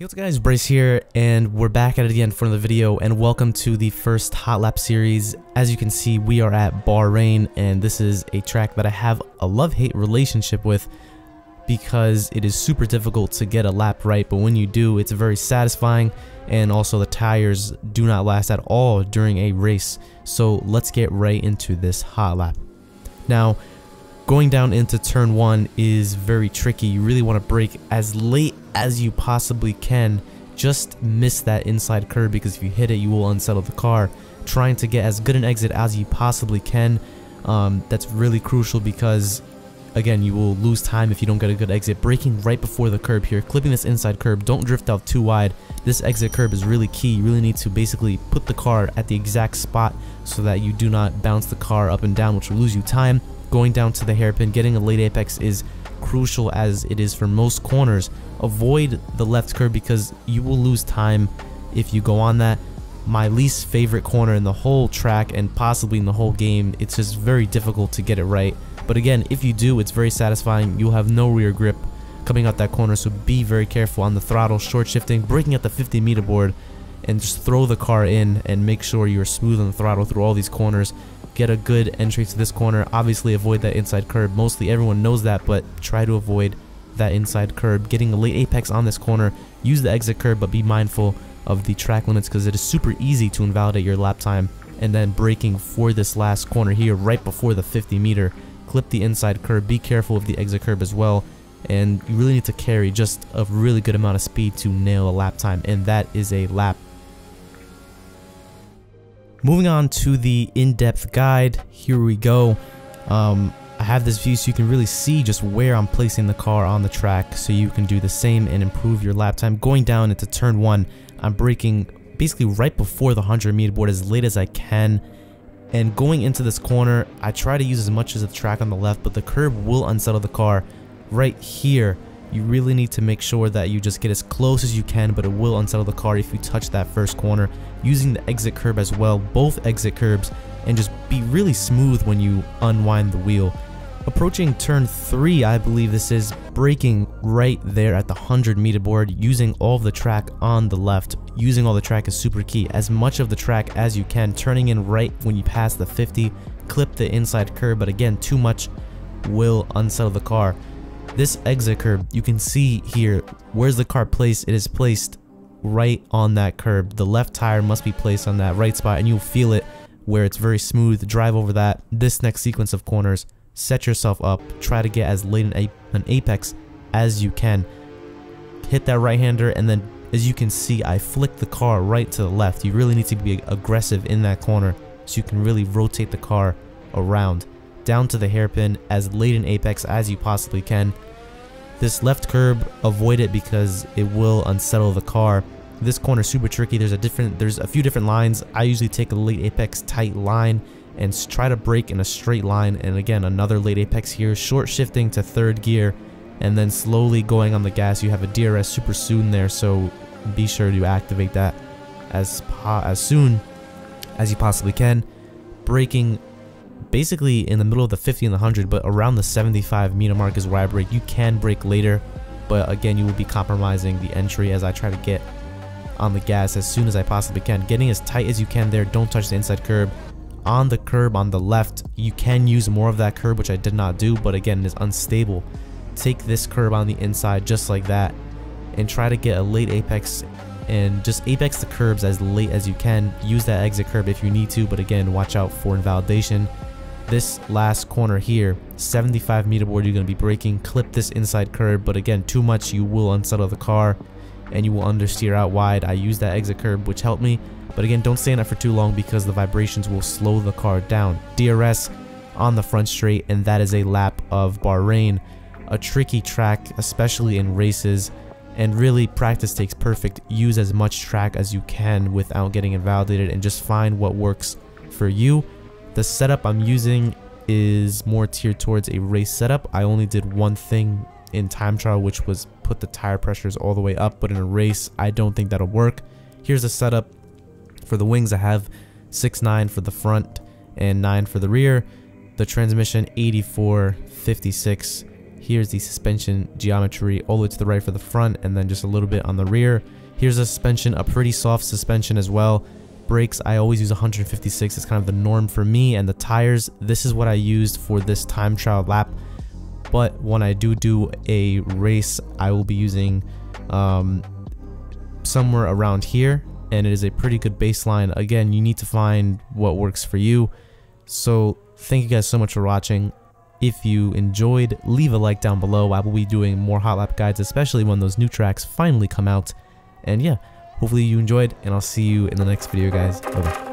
Hey, what's up guys, Bryce here, and we're back at it again for another video, and welcome to the first Hotlap series. As you can see, we are at Bahrain, and this is a track that I have a love-hate relationship with because it is super difficult to get a lap right, but when you do, it's very satisfying, and also the tires do not last at all during a race. So let's get right into this Hotlap. Now, going down into turn 1 is very tricky. You really want to brake as late as you possibly can. Just miss that inside curb, because if you hit it, you will unsettle the car. Trying to get as good an exit as you possibly can. That's really crucial because, again, you will lose time if you don't get a good exit. Braking right before the curb here, clipping this inside curb. Don't drift out too wide. This exit curb is really key. You really need to basically put the car at the exact spot so that you do not bounce the car up and down, which will lose you time. Going down to the hairpin, getting a late apex is crucial as it is for most corners. Avoid the left curb because you will lose time if you go on that. My least favorite corner in the whole track and possibly in the whole game. It's just very difficult to get it right. But again, if you do, it's very satisfying. You'll have no rear grip coming out that corner, so be very careful on the throttle, short shifting, braking at the 50-meter board, and just throw the car in and make sure you're smooth on the throttle through all these corners. Get a good entry to this corner. Obviously avoid that inside curb. Mostly everyone knows that, but try to avoid that inside curb. Getting a late apex on this corner. Use the exit curb, but be mindful of the track limits because it is super easy to invalidate your lap time. And then braking for this last corner here right before the 50-meter. Clip the inside curb. Be careful of the exit curb as well. And you really need to carry just a really good amount of speed to nail a lap time, and that is a lap. Moving on to the in-depth guide, here we go. I have this view so you can really see just where I'm placing the car on the track, so you can do the same and improve your lap time. Going down into turn 1, I'm braking basically right before the 100-meter board as late as I can. And going into this corner, I try to use as much as the track on the left, but the curb will unsettle the car. Right here, you really need to make sure that you just get as close as you can, but it will unsettle the car if you touch that first corner. Using the exit curb as well, both exit curbs, and just be really smooth when you unwind the wheel. Approaching turn 3, I believe this is, braking right there at the 100-meter board, using all of the track on the left. Using all the track is super key. As much of the track as you can, turning in right when you pass the 50, clip the inside curb, but again, too much will unsettle the car. This exit curb, you can see here, where's the car placed? It is placed right on that curb. The left tire must be placed on that right spot, and you'll feel it where it's very smooth. Drive over that. This next sequence of corners, set yourself up. Try to get as late an apex as you can. Hit that right-hander, and then as you can see, I flick the car right to the left. You really need to be aggressive in that corner so you can really rotate the car around. Down to the hairpin, as late an apex as you possibly can. This left curb, avoid it because it will unsettle the car. This corner is super tricky. There's a few different lines. I usually take a late apex tight line and try to brake in a straight line, and again another late apex here, short shifting to third gear, and then slowly going on the gas. You have a DRS super soon there, so be sure to activate that as soon as you possibly can. Braking basically in the middle of the 50 and the 100, but around the 75-meter mark is where I brake. You can brake later, but again, you will be compromising the entry as I try to get on the gas as soon as I possibly can. Getting as tight as you can there. Don't touch the inside curb. On the curb on the left, you can use more of that curb, which I did not do, but again, it is unstable. Take this curb on the inside just like that and try to get a late apex, and just apex the curbs as late as you can. Use that exit curb if you need to, but again, watch out for invalidation. This last corner here, 75-meter board, you're going to be braking. Clip this inside curb, but again, too much, you will unsettle the car and you will understeer out wide. I used that exit curb, which helped me, but again, don't stay in it for too long because the vibrations will slow the car down. DRS on the front straight, and that is a lap of Bahrain. A tricky track, especially in races, and really practice takes perfect. Use as much track as you can without getting invalidated, and just find what works for you. The setup I'm using is more tiered towards a race setup. I only did one thing in time trial, which was put the tire pressures all the way up, but in a race, I don't think that'll work. Here's the setup. For the wings, I have 6.9 for the front and 9 for the rear. The transmission, 84, 56, Here's the suspension geometry all the way to the right for the front, and then just a little bit on the rear. Here's a suspension, a pretty soft suspension as well. Brakes, I always use 156. It's kind of the norm for me. And the tires, this is what I used for this time trial lap. But when I do a race, I will be using somewhere around here. And it is a pretty good baseline. Again, you need to find what works for you. So thank you guys so much for watching. If you enjoyed, leave a like down below. I will be doing more hot lap guides, especially when those new tracks finally come out. And yeah, hopefully you enjoyed, and I'll see you in the next video, guys. Bye-bye.